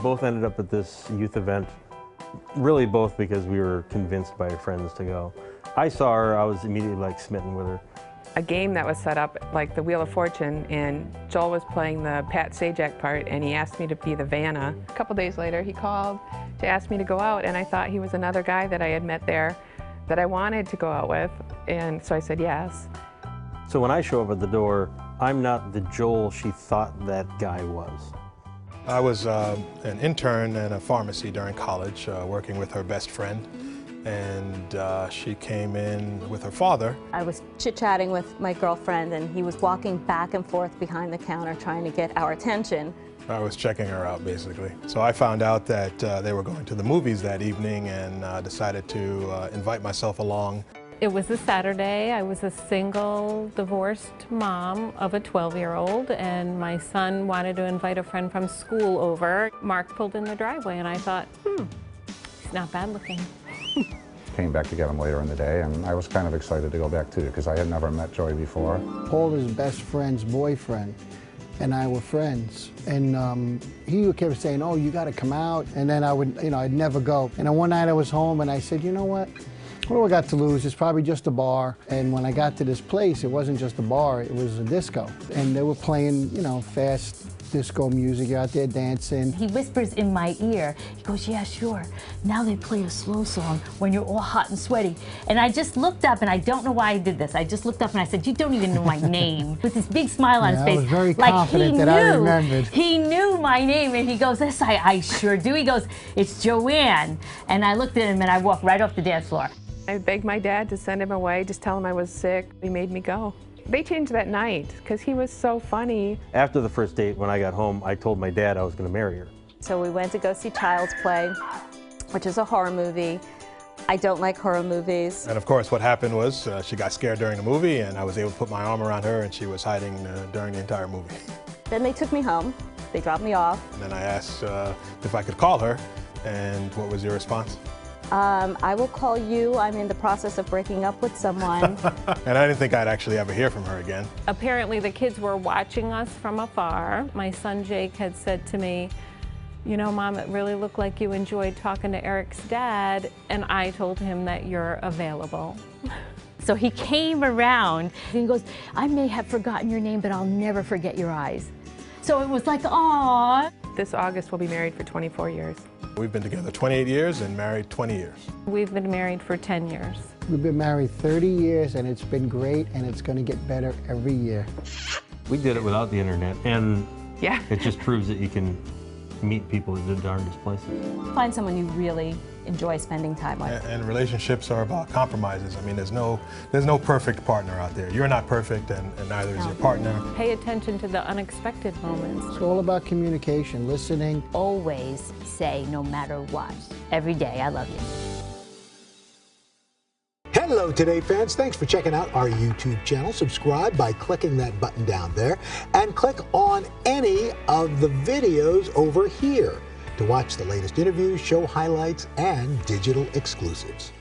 both ended up at this youth event, really both because we were convinced by our friends to go. I saw her, I was immediately like smitten with her. A game that was set up like the Wheel of Fortune, and Joel was playing the Pat Sajak part, and he asked me to be the Vanna. A couple days later he called to ask me to go out, and I thought he was another guy that I had met there that I wanted to go out with, and so I said yes. So when I show up at the door, I'm not the Joel she thought that guy was. I was an intern in a pharmacy during college, working with her best friend, and she came in with her father. I was chit-chatting with my girlfriend, and he was walking back and forth behind the counter trying to get our attention. I was checking her out, basically. So I found out that they were going to the movies that evening, and decided to invite myself along. It was a Saturday. I was a single, divorced mom of a 12-year-old, and my son wanted to invite a friend from school over. Mark pulled in the driveway, and I thought, he's not bad looking. Came back to get him later in the day, and I was kind of excited to go back too, because I had never met Joey before. Paul is best friend's boyfriend, and I were friends. And he kept saying, oh, you got to come out. And then I would, I'd never go. And then one night I was home, and I said, you know what? What do I got to lose? It's probably just a bar. And when I got to this place, it wasn't just a bar, it was a disco. And they were playing, fast disco music. You're out there dancing. He whispers in my ear, he goes, yeah, sure. Now they play a slow song when you're all hot and sweaty. And I just looked up, and I don't know why I did this. I just looked up and I said, you don't even know my name. With this big smile on his face. I was very confident that I remembered. He knew my name, and he goes, yes, I sure do. He goes, it's Joanne. And I looked at him, and I walked right off the dance floor. I begged my dad to send him away, just tell him I was sick. He made me go. They changed that night because he was so funny. After the first date, when I got home, I told my dad I was going to marry her. So we went to go see Child's Play, which is a horror movie. I don't like horror movies. And of course, what happened was she got scared during the movie, and I was able to put my arm around her, and she was hiding during the entire movie. Then they took me home. They dropped me off. And then I asked if I could call her, and what was your response? I will call you. I'm in the process of breaking up with someone. And I didn't think I'd actually ever hear from her again. Apparently the kids were watching us from afar. My son Jake had said to me, you know, Mom, it really looked like you enjoyed talking to Eric's dad, and I told him that you're available. So he came around, and he goes, I may have forgotten your name, but I'll never forget your eyes. So it was like, aww. This August we'll be married for 24 years. We've been together 28 years and married 20 years. We've been married for 10 years. We've been married 30 years, and it's been great, and it's going to get better every year. We did it without the internet, and yeah, it just proves that you can meet people at the darndest places. Find someone you really enjoy spending time with. And relationships are about compromises. I mean, there's no perfect partner out there. You're not perfect, and neither is your partner. Pay attention to the unexpected moments. It's all about communication, listening. Always say, no matter what, every day, I love you. Hello, Today fans. Thanks for checking out our YouTube channel. Subscribe by clicking that button down there, and click on any of the videos over here to watch the latest interviews, show highlights, and digital exclusives.